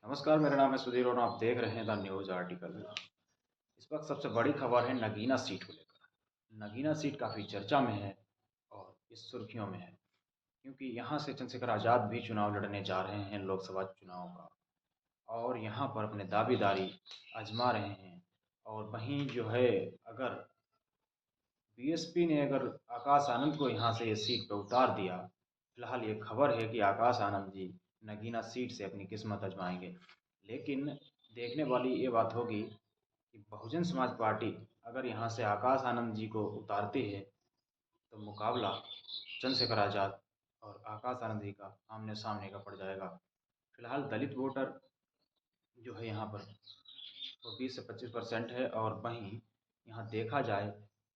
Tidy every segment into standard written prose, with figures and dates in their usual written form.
नमस्कार, मेरा नाम है सुधीर और आप देख रहे हैं द न्यूज़ आर्टिकल। इस वक्त सबसे बड़ी खबर है नगीना सीट को लेकर। नगीना सीट काफ़ी चर्चा में है और इस सुर्खियों में है क्योंकि यहाँ से चंद्रशेखर आज़ाद भी चुनाव लड़ने जा रहे हैं लोकसभा चुनाव का और यहाँ पर अपने दावेदारी आजमा रहे हैं। और वहीं जो है अगर बीएसपी ने अगर आकाश आनंद को यहाँ से ये सीट पर उतार दिया, फिलहाल ये खबर है कि आकाश आनंद जी नगीना सीट से अपनी किस्मत आजमाएंगे। लेकिन देखने वाली ये बात होगी कि बहुजन समाज पार्टी अगर यहाँ से आकाश आनंद जी को उतारती है तो मुकाबला चंद्रशेखर आज़ाद और आकाश आनंद जी का आमने सामने का पड़ जाएगा। फिलहाल दलित वोटर जो है यहाँ पर वो 20 से 25% है और वहीं यहाँ देखा जाए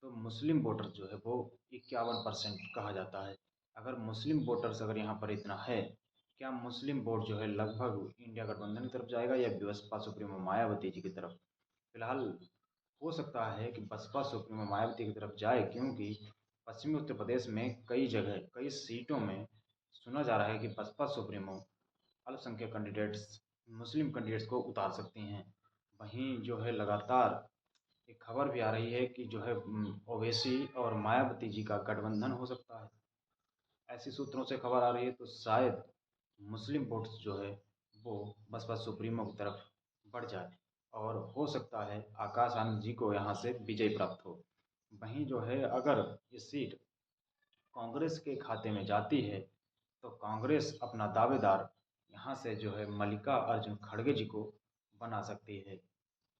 तो मुस्लिम वोटर जो है वो 51% कहा जाता है। अगर मुस्लिम वोटर्स अगर यहाँ पर इतना है, क्या मुस्लिम वोट जो है लगभग इंडिया गठबंधन की तरफ जाएगा या बसपा सुप्रीमो मायावती जी की तरफ? फिलहाल हो सकता है कि बसपा सुप्रीमो मायावती की तरफ जाए, क्योंकि पश्चिमी उत्तर प्रदेश में कई जगह कई सीटों में सुना जा रहा है कि बसपा सुप्रीमो अल्पसंख्यक कैंडिडेट्स मुस्लिम कैंडिडेट्स को उतार सकती हैं। वहीं जो है लगातार एक खबर भी आ रही है कि जो है ओवैसी और मायावती जी का गठबंधन हो सकता है। ऐसी सूत्रों से खबर आ रही है तो शायद मुस्लिम वोट्स जो है वो बसपा सुप्रीमो की तरफ बढ़ जाए और हो सकता है आकाश आनंद जी को यहाँ से विजय प्राप्त हो। वहीं जो है अगर ये सीट कांग्रेस के खाते में जाती है तो कांग्रेस अपना दावेदार यहाँ से जो है मल्लिका अर्जुन खड़गे जी को बना सकती है।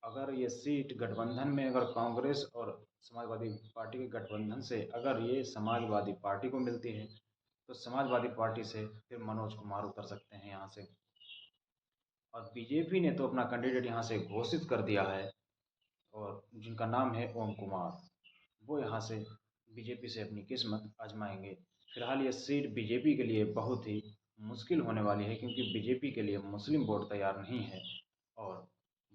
अगर ये सीट गठबंधन में अगर कांग्रेस और समाजवादी पार्टी के गठबंधन से अगर ये समाजवादी पार्टी को मिलती है तो समाजवादी पार्टी से फिर मनोज कुमार उतर सकते हैं यहाँ से। और बीजेपी ने तो अपना कैंडिडेट यहाँ से घोषित कर दिया है और जिनका नाम है ओम कुमार, वो यहाँ से बीजेपी से अपनी किस्मत आजमाएंगे। फिलहाल ये सीट बीजेपी के लिए बहुत ही मुश्किल होने वाली है क्योंकि बीजेपी के लिए मुस्लिम वोट तैयार नहीं है। और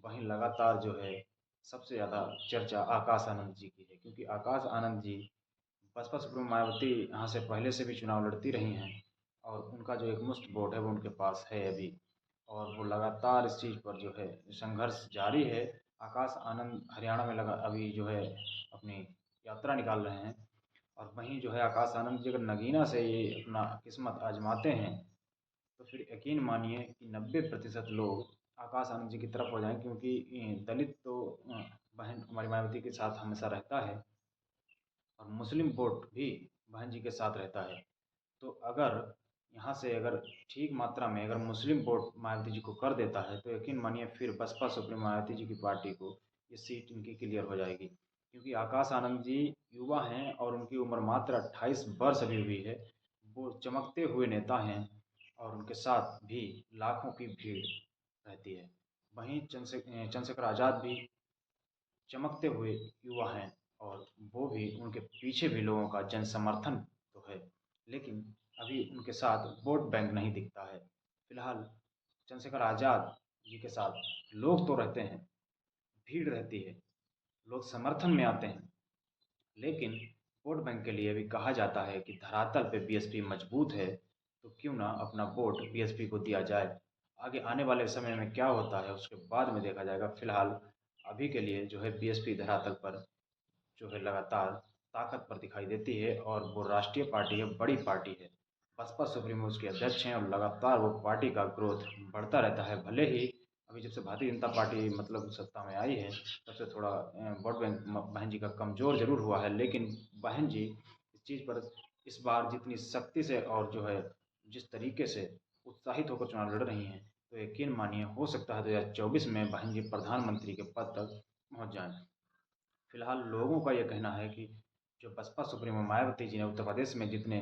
वहीं लगातार जो है सबसे ज़्यादा चर्चा आकाश आनंद जी की है, क्योंकि आकाश आनंद जी बसपा सुप्रीमो मायावती यहाँ से पहले से भी चुनाव लड़ती रही हैं और उनका जो एक मुश्त वोट है वो उनके पास है अभी। और वो लगातार इस चीज़ पर जो है संघर्ष जारी है। आकाश आनंद हरियाणा में लगा अभी जो है अपनी यात्रा निकाल रहे हैं। और वहीं जो है आकाश आनंद जी अगर नगीना से ये अपना किस्मत आजमाते हैं तो फिर यकीन मानिए कि 90% लोग आकाश आनंद जी की तरफ हो जाएं, क्योंकि दलित तो बहन कुमारी मायावती के साथ हमेशा रहता है और मुस्लिम वोट भी बहन जी के साथ रहता है। तो अगर यहाँ से अगर ठीक मात्रा में अगर मुस्लिम वोट मायावती जी को कर देता है तो यकीन मानिए फिर बसपा सुप्रीमो मायावती जी की पार्टी को ये सीट इनकी क्लियर हो जाएगी, क्योंकि आकाश आनंद जी युवा हैं और उनकी उम्र मात्र 28 वर्ष अभी हुई है। वो चमकते हुए नेता हैं और उनके साथ भी लाखों की भीड़ रहती है। वहीं चंद्रशेखर आज़ाद भी चमकते हुए युवा हैं और वो भी उनके पीछे भी लोगों का जन समर्थन तो है, लेकिन अभी उनके साथ वोट बैंक नहीं दिखता है। फिलहाल चंद्रशेखर आज़ाद जी के साथ लोग तो रहते हैं, भीड़ रहती है, लोग समर्थन में आते हैं, लेकिन वोट बैंक के लिए भी कहा जाता है कि धरातल पे बीएसपी मजबूत है तो क्यों ना अपना वोट बीएसपी को दिया जाए। आगे आने वाले समय में क्या होता है उसके बाद में देखा जाएगा। फिलहाल अभी के लिए जो है बीएसपी धरातल पर जो है लगातार ताकत पर दिखाई देती है और वो राष्ट्रीय पार्टी है, बड़ी पार्टी है। बसपा सुप्रीमो उसके अध्यक्ष हैं और लगातार वो पार्टी का ग्रोथ बढ़ता रहता है। भले ही अभी जब से भारतीय जनता पार्टी मतलब सत्ता में आई है तब से थोड़ा वोट बैंक बहन जी का कमज़ोर ज़रूर हुआ है, लेकिन बहन जी इस चीज़ पर इस बार जितनी सख्ती से और जो है जिस तरीके से उत्साहित होकर चुनाव लड़ रही हैं तो यकीन मानिए हो सकता है 2024 में बहन जी प्रधानमंत्री के पद तक पहुँच जाएँ। फिलहाल लोगों का ये कहना है कि जो बसपा सुप्रीमो मायावती जी ने उत्तर प्रदेश में जितने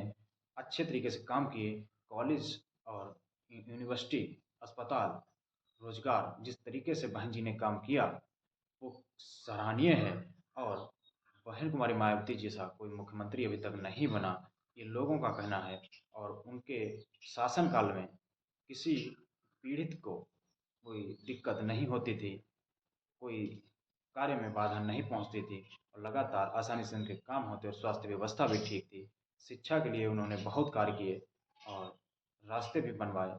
अच्छे तरीके से काम किए, कॉलेज और यूनिवर्सिटी, अस्पताल, रोजगार, जिस तरीके से बहन जी ने काम किया वो सराहनीय है। और बहन कुमारी मायावती जैसा कोई मुख्यमंत्री अभी तक नहीं बना, ये लोगों का कहना है। और उनके शासनकाल में किसी पीड़ित को कोई दिक्कत नहीं होती थी, कोई कार्य में बाधा नहीं पहुंचती थी और लगातार आसानी से उनके काम होते और स्वास्थ्य व्यवस्था भी ठीक थी। शिक्षा के लिए उन्होंने बहुत कार्य किए और रास्ते भी बनवाए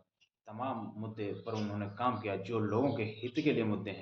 तमाम मुद्दे पर उन्होंने काम किया जो लोगों के हित के लिए मुद्दे हैं।